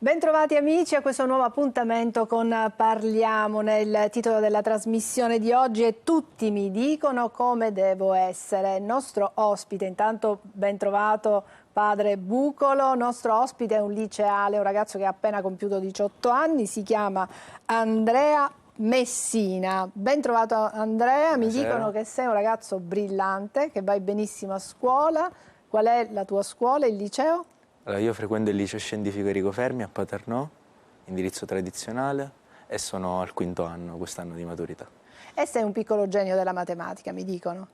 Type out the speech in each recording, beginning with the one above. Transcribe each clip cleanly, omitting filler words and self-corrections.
Bentrovati amici a questo nuovo appuntamento con Parliamone. Il titolo della trasmissione di oggi è Tutti mi dicono come devo essere. Il nostro ospite, intanto ben trovato padre Bucolo, nostro ospite è un liceale, un ragazzo che ha appena compiuto 18 anni, si chiama Andrea Messina. Ben trovato Andrea, mi dicono che sei un ragazzo brillante, che vai benissimo a scuola. Qual è la tua scuola, il liceo? Allora, io frequento il liceo scientifico Enrico Fermi a Paternò, indirizzo tradizionale, e sono al quinto anno, quest'anno di maturità. E sei un piccolo genio della matematica, mi dicono.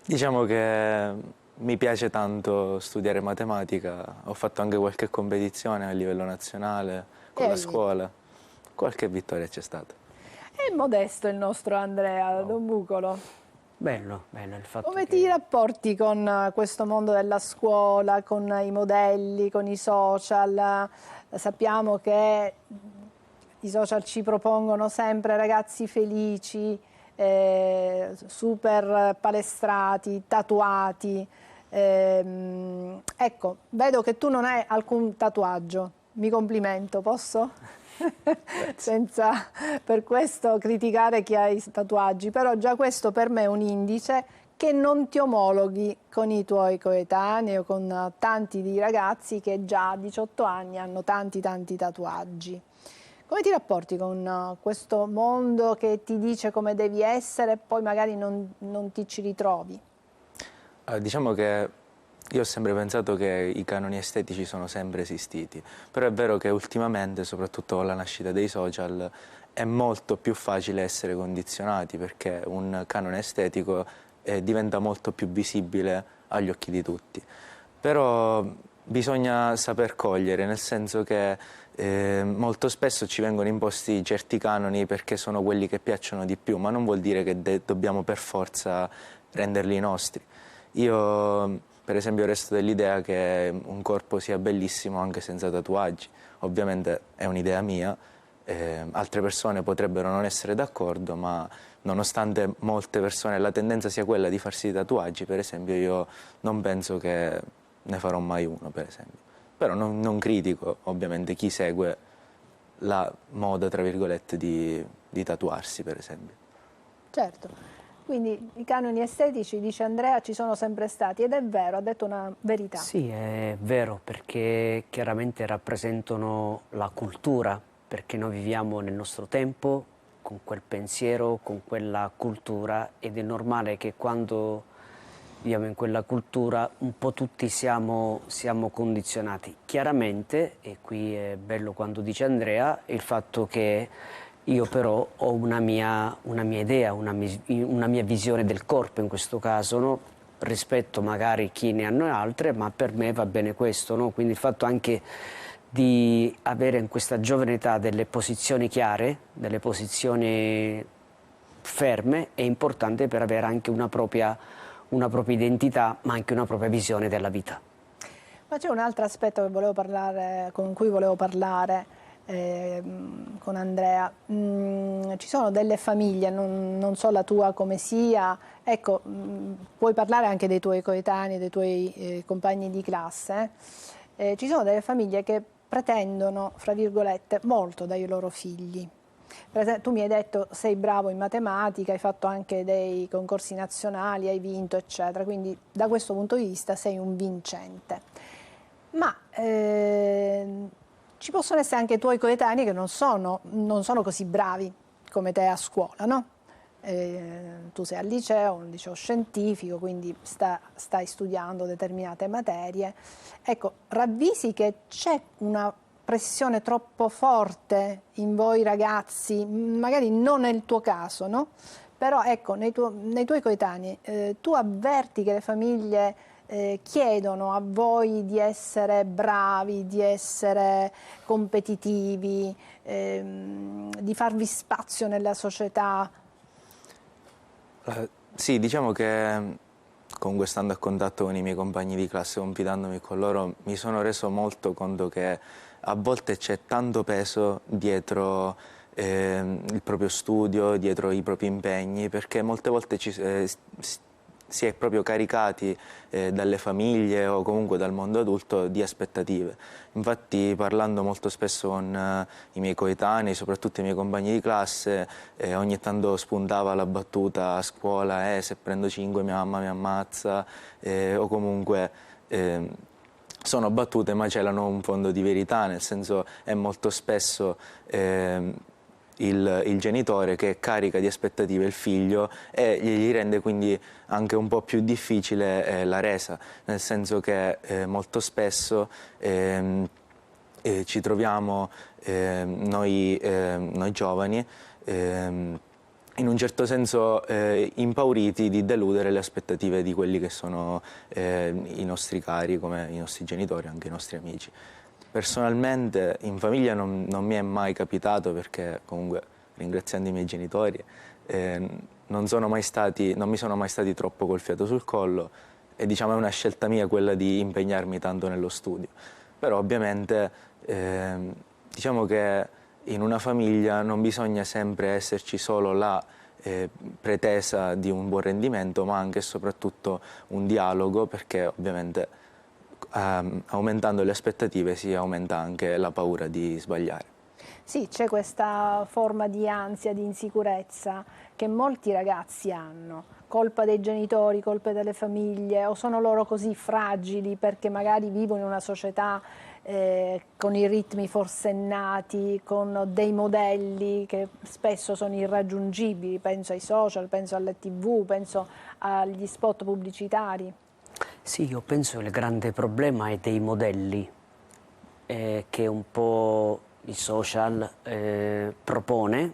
Diciamo che mi piace tanto studiare matematica, ho fatto anche qualche competizione a livello nazionale con la scuola, qualche vittoria c'è stata. È modesto il nostro Andrea, Don Bucolo. Bello, bello il fatto Come che... ti rapporti con questo mondo della scuola, con i modelli, con i social? Sappiamo che i social ci propongono sempre ragazzi felici, super palestrati, tatuati. Ecco, vedo che tu non hai alcun tatuaggio. Mi complimento, posso? Senza per questo criticare chi ha i tatuaggi, però già questo per me è un indice che non ti omologhi con i tuoi coetanei o con tanti di ragazzi che già a 18 anni hanno tanti tatuaggi. Come ti rapporti con questo mondo che ti dice come devi essere e poi magari non ti ci ritrovi? Diciamo che io ho sempre pensato che i canoni estetici sono sempre esistiti, però è vero che ultimamente, soprattutto con la nascita dei social, è molto più facile essere condizionati perché un canone estetico diventa molto più visibile agli occhi di tutti. Però bisogna saper cogliere, nel senso che molto spesso ci vengono imposti certi canoni perché sono quelli che piacciono di più, ma non vuol dire che dobbiamo per forza renderli nostri. Io per esempio resto dell'idea che un corpo sia bellissimo anche senza tatuaggi. Ovviamente è un'idea mia, altre persone potrebbero non essere d'accordo, ma nonostante molte persone la tendenza sia quella di farsi i tatuaggi, per esempio io non penso che ne farò mai uno, per esempio. Però non critico ovviamente chi segue la moda, tra virgolette, di tatuarsi, per esempio. Certo. Quindi i canoni estetici, dice Andrea, ci sono sempre stati ed è vero, ha detto una verità. Sì, è vero, perché chiaramente rappresentano la cultura, perché noi viviamo nel nostro tempo con quel pensiero, con quella cultura ed è normale che quando viviamo in quella cultura un po' tutti siamo condizionati. Chiaramente, e qui è bello quando dice Andrea, il fatto che io però ho una mia idea, una mia visione del corpo in questo caso, no? Rispetto magari chi ne hanno altre, ma per me va bene questo, no? Quindi il fatto anche di avere in questa giovane età delle posizioni chiare, delle posizioni ferme, è importante per avere anche una propria identità, ma anche una propria visione della vita. Ma c'è un altro aspetto che volevo parlare, con cui volevo parlare con Andrea. Ci sono delle famiglie, non so la tua come sia, ecco, puoi parlare anche dei tuoi coetanei, dei tuoi compagni di classe. Ci sono delle famiglie che pretendono, fra virgolette, molto dai loro figli. Per esempio, tu mi hai detto sei bravo in matematica, hai fatto anche dei concorsi nazionali, hai vinto, eccetera, quindi da questo punto di vista sei un vincente. Ma ci possono essere anche tuoi coetanei che non sono così bravi come te a scuola, no? Tu sei al liceo, un liceo scientifico, quindi stai studiando determinate materie. Ecco, ravvisi che c'è una pressione troppo forte in voi ragazzi, magari non nel tuo caso, no? Però ecco, nei tuoi coetanei, tu avverti che le famiglie chiedono a voi di essere bravi, di essere competitivi, di farvi spazio nella società? Sì, diciamo che comunque stando a contatto con i miei compagni di classe, confidandomi con loro, mi sono reso molto conto che a volte c'è tanto peso dietro il proprio studio, dietro i propri impegni, perché molte volte si è proprio caricati dalle famiglie o comunque dal mondo adulto di aspettative. Infatti, parlando molto spesso con i miei coetanei, soprattutto i miei compagni di classe, ogni tanto spuntava la battuta a scuola: se prendo 5 mia mamma mi ammazza, o comunque sono battute ma celano un fondo di verità, nel senso è molto spesso il genitore che carica di aspettative il figlio e gli rende quindi anche un po' più difficile la resa, nel senso che molto spesso ci troviamo noi giovani in un certo senso impauriti di deludere le aspettative di quelli che sono i nostri cari, come i nostri genitori, anche i nostri amici. Personalmente in famiglia non mi è mai capitato, perché comunque, ringraziando i miei genitori, non mi sono mai stati troppo col fiato sul collo, e diciamo è una scelta mia quella di impegnarmi tanto nello studio. Però ovviamente diciamo che in una famiglia non bisogna sempre esserci solo la pretesa di un buon rendimento, ma anche e soprattutto un dialogo, perché ovviamente aumentando le aspettative si aumenta anche la paura di sbagliare. Sì, c'è questa forma di ansia, di insicurezza che molti ragazzi hanno, colpa dei genitori, colpa delle famiglie, o sono loro così fragili perché magari vivono in una società con i ritmi forsennati, con dei modelli che spesso sono irraggiungibili, penso ai social, penso alle TV, penso agli spot pubblicitari. Sì, io penso che il grande problema è dei modelli che un po' i social propone,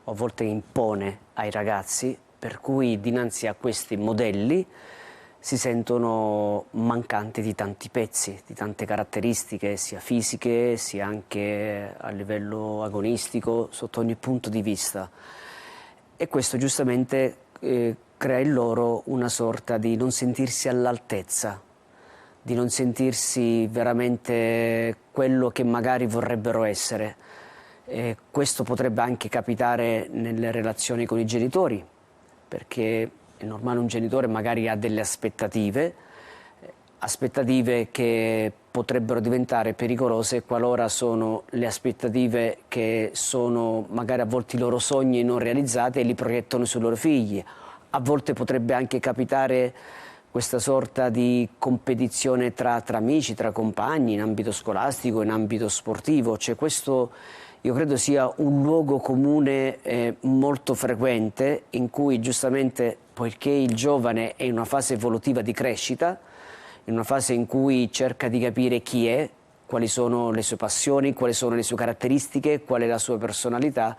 o a volte impone ai ragazzi, per cui dinanzi a questi modelli si sentono mancanti di tanti pezzi, di tante caratteristiche, sia fisiche, sia anche a livello agonistico, sotto ogni punto di vista. E questo giustamente crea in loro una sorta di non sentirsi all'altezza, di non sentirsi veramente quello che magari vorrebbero essere. Questo potrebbe anche capitare nelle relazioni con i genitori, perché è normale, un genitore magari ha delle aspettative che potrebbero diventare pericolose qualora sono le aspettative che sono magari a volte i loro sogni non realizzati e li proiettano sui loro figli. A volte potrebbe anche capitare questa sorta di competizione tra amici, tra compagni, in ambito scolastico, in ambito sportivo. Cioè questo io credo sia un luogo comune molto frequente, in cui giustamente, poiché il giovane è in una fase evolutiva di crescita, in una fase in cui cerca di capire chi è, quali sono le sue passioni, quali sono le sue caratteristiche, qual è la sua personalità,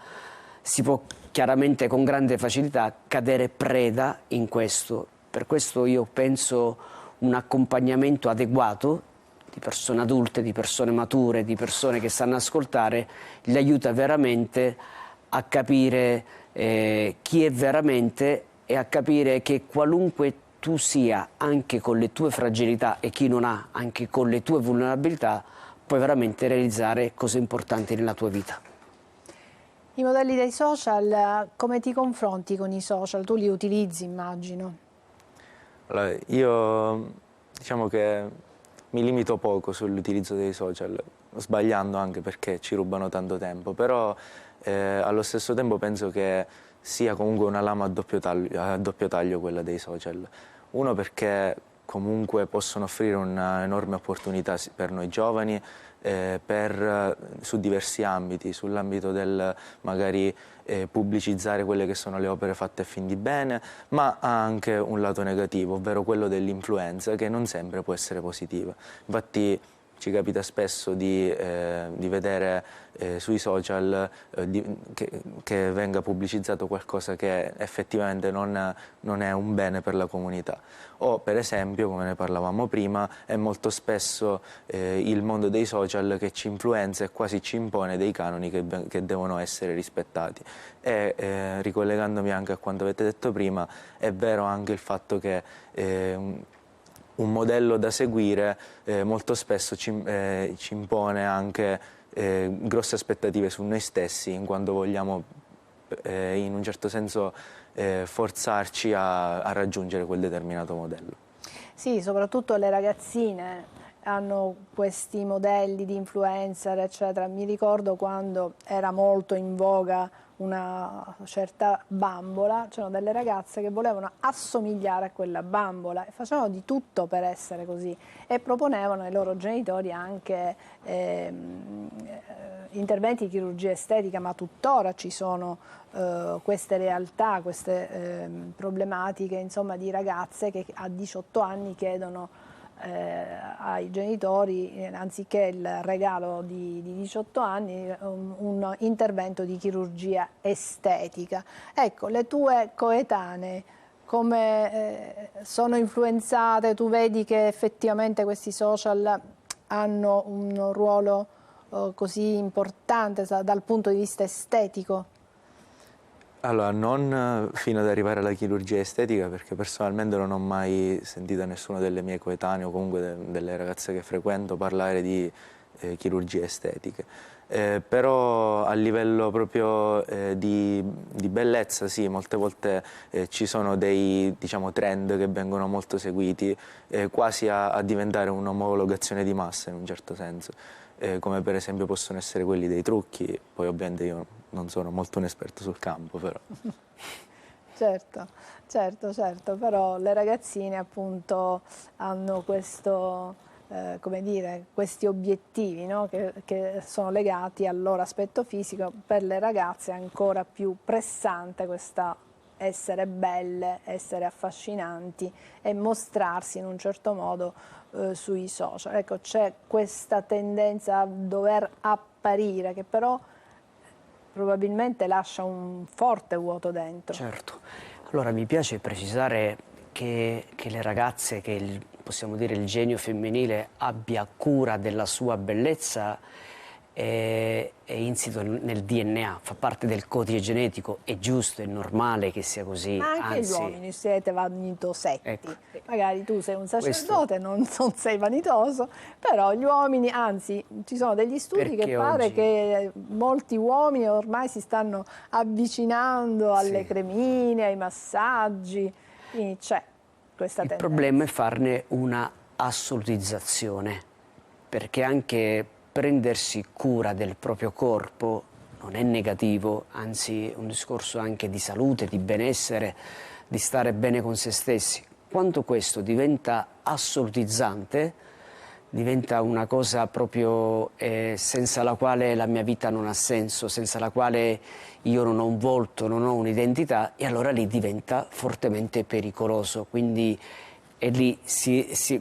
si può chiaramente con grande facilità cadere preda in questo. Per questo io penso un accompagnamento adeguato di persone adulte, di persone mature, di persone che sanno ascoltare, gli aiuta veramente a capire chi è veramente, e a capire che qualunque tu sia, anche con le tue fragilità, e chi non ha, anche con le tue vulnerabilità, puoi veramente realizzare cose importanti nella tua vita. I modelli dei social, come ti confronti con i social? Tu li utilizzi, immagino. Allora, io diciamo che mi limito poco sull'utilizzo dei social, sbagliando anche perché ci rubano tanto tempo, però allo stesso tempo penso che sia comunque una lama a doppio taglio quella dei social. Uno, perché comunque possono offrire un'enorme opportunità per noi giovani, su diversi ambiti, sull'ambito del magari pubblicizzare quelle che sono le opere fatte a fin di bene, ma ha anche un lato negativo, ovvero quello dell'influenza, che non sempre può essere positiva. Infatti ci capita spesso di vedere sui social che venga pubblicizzato qualcosa che effettivamente non è un bene per la comunità. O per esempio, come ne parlavamo prima, è molto spesso il mondo dei social che ci influenza e quasi ci impone dei canoni che devono essere rispettati. E ricollegandomi anche a quanto avete detto prima, è vero anche il fatto che un modello da seguire molto spesso ci impone anche grosse aspettative su noi stessi, in quanto vogliamo in un certo senso forzarci a raggiungere quel determinato modello. Sì, soprattutto le ragazzine hanno questi modelli di influencer, eccetera. Mi ricordo quando era molto in voga una certa bambola, c'erano delle ragazze che volevano assomigliare a quella bambola e facevano di tutto per essere così e proponevano ai loro genitori anche interventi di chirurgia estetica, ma tuttora ci sono queste realtà, queste problematiche, insomma, di ragazze che a 18 anni chiedono ai genitori, anziché il regalo di 18 anni, un intervento di chirurgia estetica. Ecco, le tue coetanee come sono influenzate? Tu vedi che effettivamente questi social hanno un ruolo così importante dal punto di vista estetico? Allora, non fino ad arrivare alla chirurgia estetica, perché personalmente non ho mai sentito nessuno delle mie coetanee o comunque delle ragazze che frequento parlare di chirurgie estetiche. Però a livello proprio di bellezza, sì, molte volte ci sono dei, diciamo, trend che vengono molto seguiti, quasi a diventare un'omologazione di massa in un certo senso. Come per esempio possono essere quelli dei trucchi, poi ovviamente io non sono molto un esperto sul campo, però. Certo, però le ragazzine appunto hanno questo, come dire, questi obiettivi, no? che sono legati al loro aspetto fisico. Per le ragazze è ancora più pressante questa essere belle, essere affascinanti e mostrarsi in un certo modo sui social. Ecco, c'è questa tendenza a dover apparire che però probabilmente lascia un forte vuoto dentro. Certo. Allora mi piace precisare che le ragazze, che possiamo dire il genio femminile abbia cura della sua bellezza è insito nel DNA, fa parte del codice genetico, è giusto, è normale che sia così. Ma anche anzi, gli uomini siete vanitosetti, ecco, magari tu sei un sacerdote, non sei vanitoso, però gli uomini, anzi ci sono degli studi che pare oggi che molti uomini ormai si stanno avvicinando alle cremine, ai massaggi, quindi c'è questa tendenza. Il problema è farne una assolutizzazione, perché anche prendersi cura del proprio corpo non è negativo, anzi è un discorso anche di salute, di benessere, di stare bene con se stessi. Quando questo diventa assolutizzante, diventa una cosa proprio senza la quale la mia vita non ha senso, senza la quale io non ho un volto, non ho un'identità, e allora lì diventa fortemente pericoloso. Quindi e lì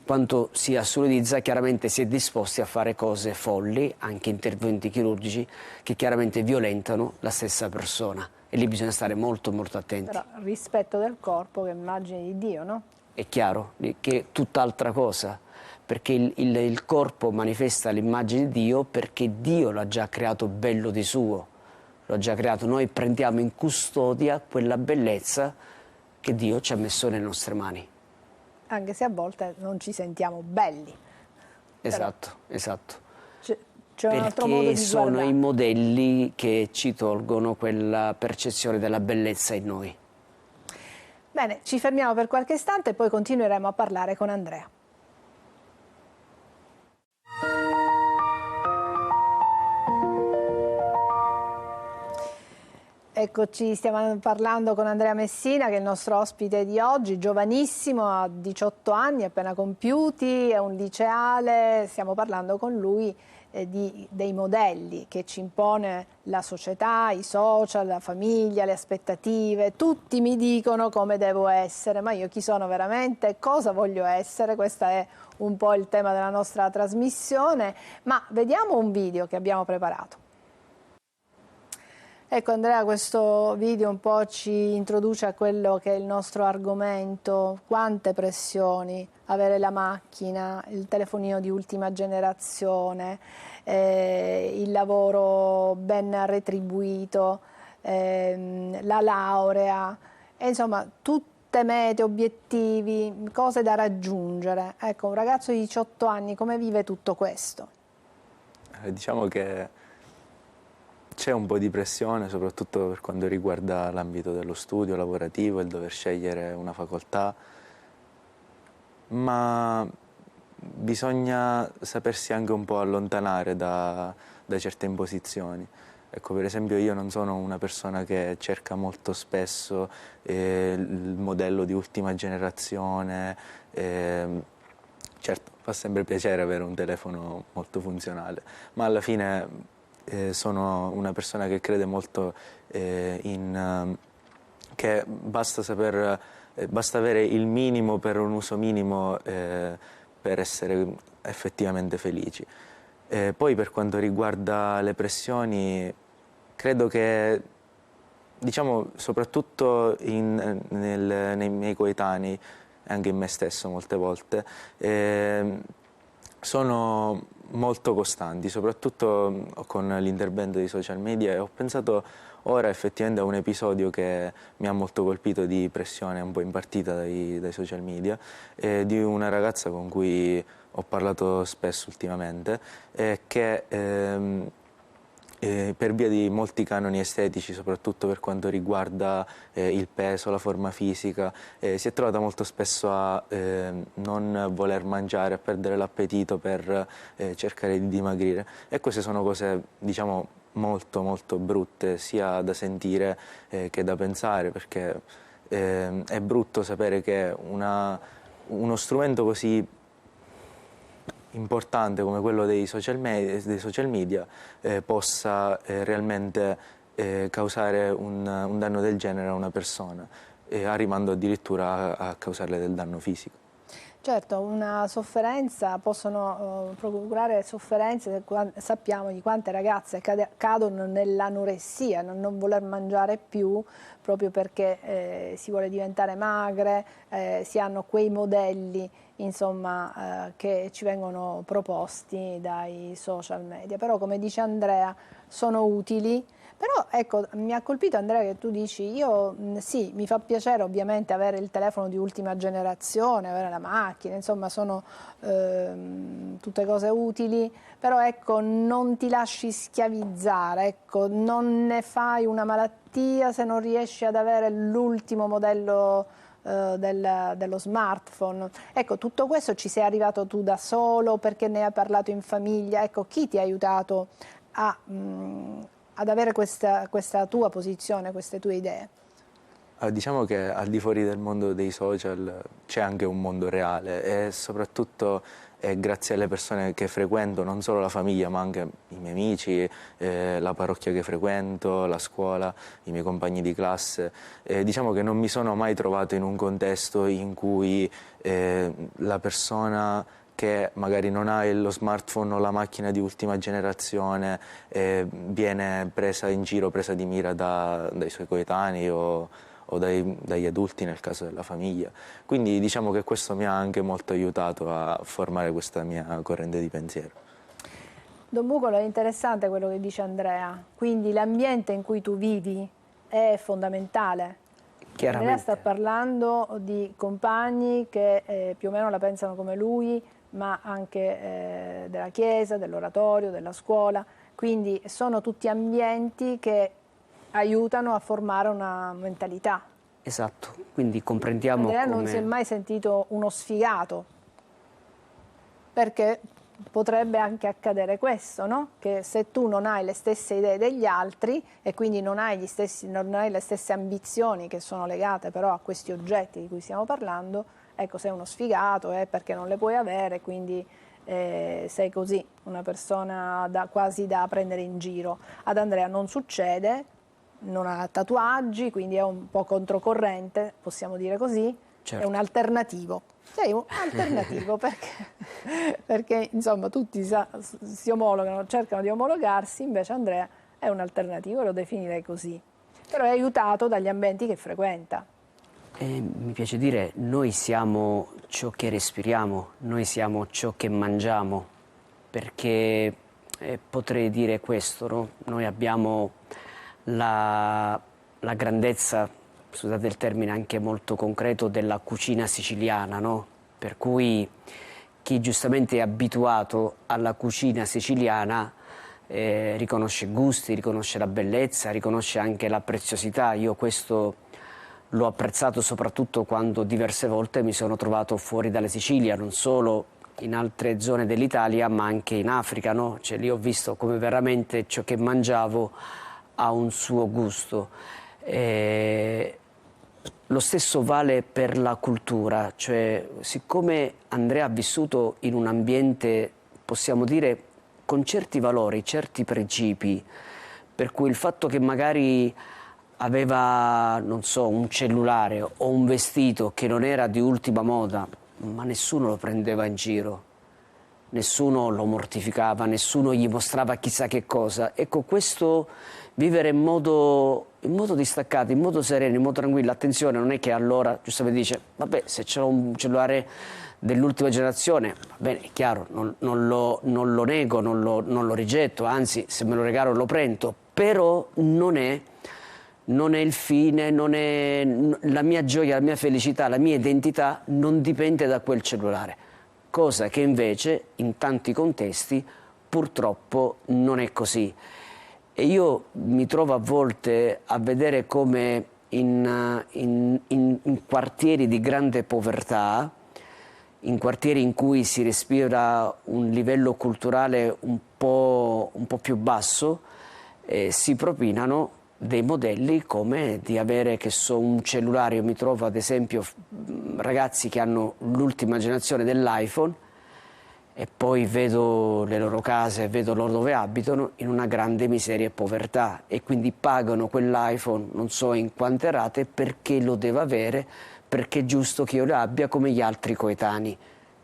quando si assolutizza chiaramente si è disposti a fare cose folli, anche interventi chirurgici che chiaramente violentano la stessa persona, e lì bisogna stare molto molto attenti. Però rispetto del corpo che è immagine di Dio, no? È chiaro che è tutt'altra cosa, perché il corpo manifesta l'immagine di Dio perché Dio l'ha già creato bello di suo, l'ha già creato. Noi prendiamo in custodia quella bellezza che Dio ci ha messo nelle nostre mani. Anche se a volte non ci sentiamo belli. Esatto, esatto. C'è un altro modo di Perché sono guardare. i modelli che ci tolgono quella percezione della bellezza in noi. Bene, ci fermiamo per qualche istante e poi continueremo a parlare con Andrea. Eccoci, stiamo parlando con Andrea Messina, che è il nostro ospite di oggi, giovanissimo, ha 18 anni appena compiuti, è un liceale. Stiamo parlando con lui dei modelli che ci impone la società, i social, la famiglia, le aspettative. Tutti mi dicono come devo essere, ma io chi sono veramente, cosa voglio essere? Questo è un po' il tema della nostra trasmissione, ma vediamo un video che abbiamo preparato. Ecco Andrea, questo video un po' ci introduce a quello che è il nostro argomento. Quante pressioni, avere la macchina, il telefonino di ultima generazione, il lavoro ben retribuito, la laurea, e insomma tutte mete, obiettivi, cose da raggiungere. Ecco, un ragazzo di 18 anni come vive tutto questo? Diciamo che c'è un po' di pressione, soprattutto per quanto riguarda l'ambito dello studio lavorativo, il dover scegliere una facoltà, ma bisogna sapersi anche un po' allontanare da certe imposizioni. Ecco, per esempio io non sono una persona che cerca molto spesso il modello di ultima generazione. Certo, fa sempre piacere avere un telefono molto funzionale, ma alla fine sono una persona che crede molto che basta avere il minimo per un uso minimo per essere effettivamente felici. Poi per quanto riguarda le pressioni, credo che, diciamo, soprattutto nei miei coetanei, e anche in me stesso molte volte, sono molto costanti, soprattutto con l'intervento dei social media, e ho pensato ora effettivamente a un episodio che mi ha molto colpito di pressione un po' impartita dai social media, di una ragazza con cui ho parlato spesso ultimamente, che per via di molti canoni estetici, soprattutto per quanto riguarda il peso, la forma fisica, si è trovata molto spesso a non voler mangiare, a perdere l'appetito per cercare di dimagrire. E queste sono cose, diciamo, molto molto brutte, sia da sentire che da pensare, perché è brutto sapere che uno strumento così importante come quello dei social media possa realmente causare un danno del genere a una persona, arrivando addirittura a causarle del danno fisico. Certo, una sofferenza, possono procurare sofferenze, sappiamo di quante ragazze cadono nell'anoressia, non voler mangiare più proprio perché si vuole diventare magre, si hanno quei modelli, insomma, che ci vengono proposti dai social media. Però, come dice Andrea, sono utili. Però ecco, mi ha colpito, Andrea, che tu dici, io sì, mi fa piacere ovviamente avere il telefono di ultima generazione, avere la macchina, insomma sono tutte cose utili, però ecco, non ti lasci schiavizzare, ecco, non ne fai una malattia se non riesci ad avere l'ultimo modello dello smartphone. Ecco, tutto questo ci sei arrivato tu da solo, perché ne hai parlato in famiglia, ecco, chi ti ha aiutato ad avere questa tua posizione, queste tue idee? Diciamo che al di fuori del mondo dei social c'è anche un mondo reale, e soprattutto grazie alle persone che frequento, non solo la famiglia ma anche i miei amici, la parrocchia che frequento, la scuola, i miei compagni di classe. Diciamo che non mi sono mai trovato in un contesto in cui la persona che magari non ha lo smartphone o la macchina di ultima generazione viene presa in giro, presa di mira dai suoi coetanei o dagli adulti nel caso della famiglia. Quindi diciamo che questo mi ha anche molto aiutato a formare questa mia corrente di pensiero. Don Bucolo, è interessante quello che dice Andrea, quindi l'ambiente in cui tu vivi è fondamentale. Andrea sta parlando di compagni che più o meno la pensano come lui, ma anche della chiesa, dell'oratorio, della scuola, quindi sono tutti ambienti che aiutano a formare una mentalità. Esatto, quindi comprendiamo Andrea come... non si è mai sentito uno sfigato, perché potrebbe anche accadere questo, no? Che se tu non hai le stesse idee degli altri e quindi non hai le stesse ambizioni che sono legate però a questi oggetti di cui stiamo parlando, ecco, sei uno sfigato perché non le puoi avere, quindi sei così, una persona quasi da prendere in giro. Ad Andrea non succede, non ha tatuaggi, quindi è un po' controcorrente, possiamo dire così, certo. È un alternativo. Sei un alternativo perché insomma tutti si omologano, cercano di omologarsi, invece Andrea è un alternativo, lo definirei così. Però è aiutato dagli ambienti che frequenta. Mi piace dire, noi siamo ciò che respiriamo, noi siamo ciò che mangiamo, perché potrei dire questo, no? Noi abbiamo la grandezza, scusate il termine anche molto concreto, della cucina siciliana, no? Per cui chi giustamente è abituato alla cucina siciliana riconosce i gusti, riconosce la bellezza, riconosce anche la preziosità. Io questo l'ho apprezzato soprattutto quando diverse volte mi sono trovato fuori dalla Sicilia, non solo in altre zone dell'Italia ma anche in Africa, no? Cioè, lì ho visto come veramente ciò che mangiavo ha un suo gusto. Lo stesso vale per la cultura, cioè siccome Andrea ha vissuto in un ambiente, possiamo dire, con certi valori, certi principi, per cui il fatto che magari aveva, non so, un cellulare o un vestito che non era di ultima moda, ma nessuno lo prendeva in giro, nessuno lo mortificava, nessuno gli mostrava chissà che cosa. Ecco, questo vivere in modo distaccato, in modo sereno, in modo tranquillo. Attenzione, non è che allora giustamente dice, vabbè, se c'è un cellulare dell'ultima generazione, va bene, è chiaro, non lo nego, non lo rigetto, anzi, se me lo regalo lo prendo, però non è il fine, non è la mia gioia, la mia felicità, la mia identità non dipende da quel cellulare, cosa che invece in tanti contesti purtroppo non è così. E io mi trovo a volte a vedere come in quartieri di grande povertà, in quartieri in cui si respira un livello culturale un po' più basso, si propinano dei modelli come di avere, che so, un cellulare. Io mi trovo ad esempio ragazzi che hanno l'ultima generazione dell'iPhone e poi vedo le loro case, vedo loro dove abitano, in una grande miseria e povertà, e quindi pagano quell'iPhone non so in quante rate perché lo devo avere, perché è giusto che io lo abbia come gli altri coetanei.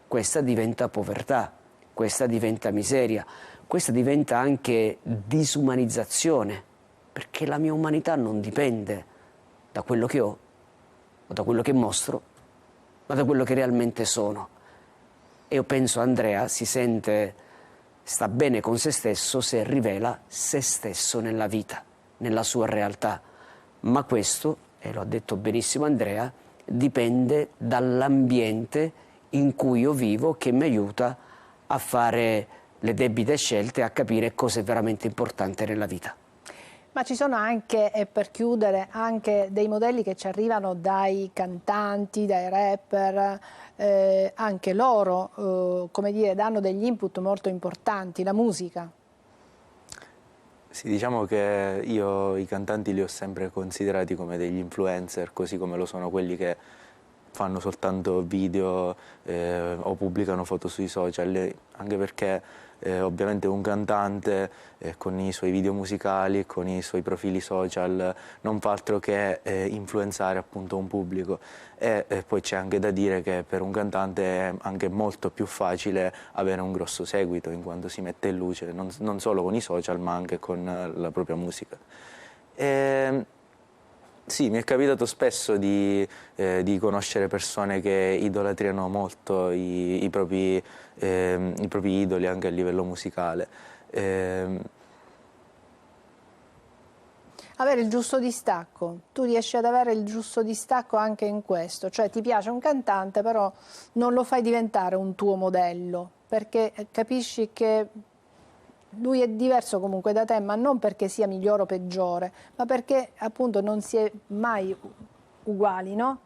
Questa diventa povertà, questa diventa miseria, questa diventa anche disumanizzazione, perché la mia umanità non dipende da quello che ho o da quello che mostro, ma da quello che realmente sono. E io penso Andrea sta bene con se stesso se rivela se stesso nella vita, nella sua realtà. Ma questo, e lo ha detto benissimo Andrea, dipende dall'ambiente in cui io vivo, che mi aiuta a fare le debite scelte, a capire cosa è veramente importante nella vita. Ma ci sono anche, e per chiudere, anche dei modelli che ci arrivano dai cantanti, dai rapper, anche loro, come dire, danno degli input molto importanti, la musica. Sì, diciamo che io i cantanti li ho sempre considerati come degli influencer, così come lo sono quelli che fanno soltanto video o pubblicano foto sui social, anche perché ovviamente un cantante con i suoi video musicali, con i suoi profili social, non fa altro che influenzare appunto un pubblico. E poi c'è anche da dire che per un cantante è anche molto più facile avere un grosso seguito, in quanto si mette in luce non solo con i social ma anche con la propria musica. Sì, mi è capitato spesso di conoscere persone che idolatriano molto i propri idoli anche a livello musicale. Avere il giusto distacco, tu riesci ad avere il giusto distacco anche in questo, cioè ti piace un cantante però non lo fai diventare un tuo modello, perché capisci che lui è diverso comunque da te, ma non perché sia migliore o peggiore, ma perché appunto non si è mai uguali, no?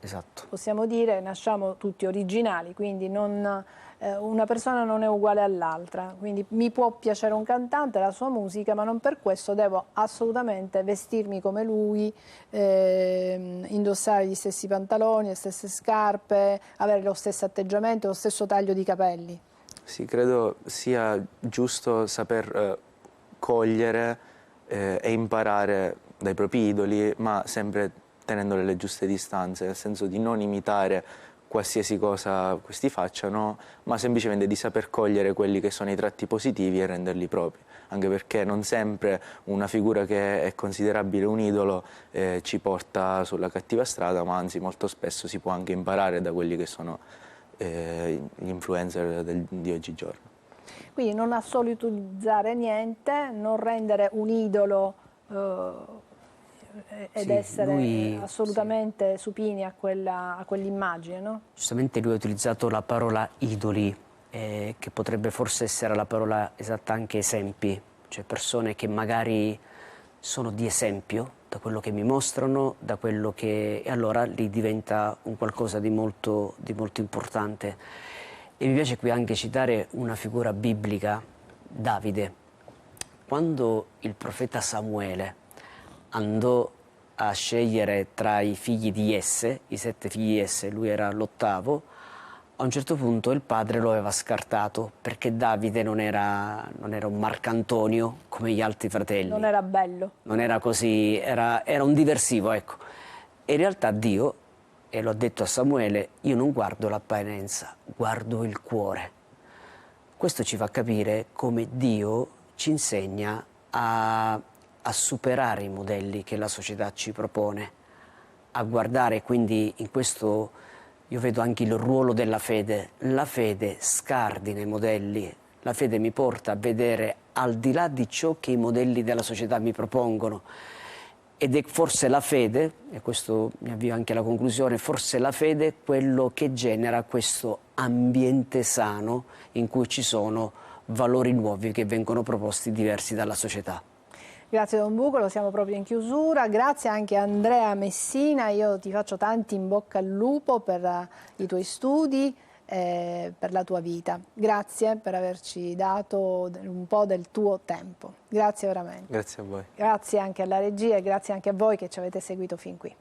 Esatto. Possiamo dire, nasciamo tutti originali, quindi una persona non è uguale all'altra, quindi mi può piacere un cantante, la sua musica, ma non per questo devo assolutamente vestirmi come lui, indossare gli stessi pantaloni, le stesse scarpe, avere lo stesso atteggiamento, lo stesso taglio di capelli. Sì, credo sia giusto saper cogliere e imparare dai propri idoli, ma sempre tenendo le giuste distanze, nel senso di non imitare qualsiasi cosa questi facciano, ma semplicemente di saper cogliere quelli che sono i tratti positivi e renderli propri, anche perché non sempre una figura che è considerabile un idolo ci porta sulla cattiva strada, ma anzi molto spesso si può anche imparare da quelli che sono gli influencer di oggigiorno. Quindi non assolutizzare niente, non rendere un idolo ed sì, essere assolutamente supini a quell'immagine, no? Giustamente lui ha utilizzato la parola idoli, che potrebbe forse essere la parola esatta anche esempi, cioè persone che magari sono di esempio da quello che mi mostrano, da quello che... e allora lì diventa un qualcosa di molto importante. E mi piace qui anche citare una figura biblica, Davide. Quando il profeta Samuele andò a scegliere tra i figli di Jesse, i 7 figli di Jesse, lui era l'8º, a un certo punto il padre lo aveva scartato perché Davide non era un Marcantonio come gli altri fratelli. Non era bello. Non era così, era un diversivo, ecco. E in realtà Dio, e l'ho detto a Samuele, io non guardo l'apparenza, guardo il cuore. Questo ci fa capire come Dio ci insegna a superare i modelli che la società ci propone, a guardare, quindi in questo io vedo anche il ruolo della fede. La fede scardina i modelli, la fede mi porta a vedere al di là di ciò che i modelli della società mi propongono. Ed è forse la fede, e questo mi avvio anche alla conclusione, forse la fede è quello che genera questo ambiente sano in cui ci sono valori nuovi che vengono proposti diversi dalla società. Grazie Don Bucolo, siamo proprio in chiusura. Grazie anche a Andrea Messina, io ti faccio tanti in bocca al lupo per i tuoi studi, per la tua vita. Grazie per averci dato un po' del tuo tempo. Grazie veramente. Grazie a voi. Grazie anche alla regia e grazie anche a voi che ci avete seguito fin qui.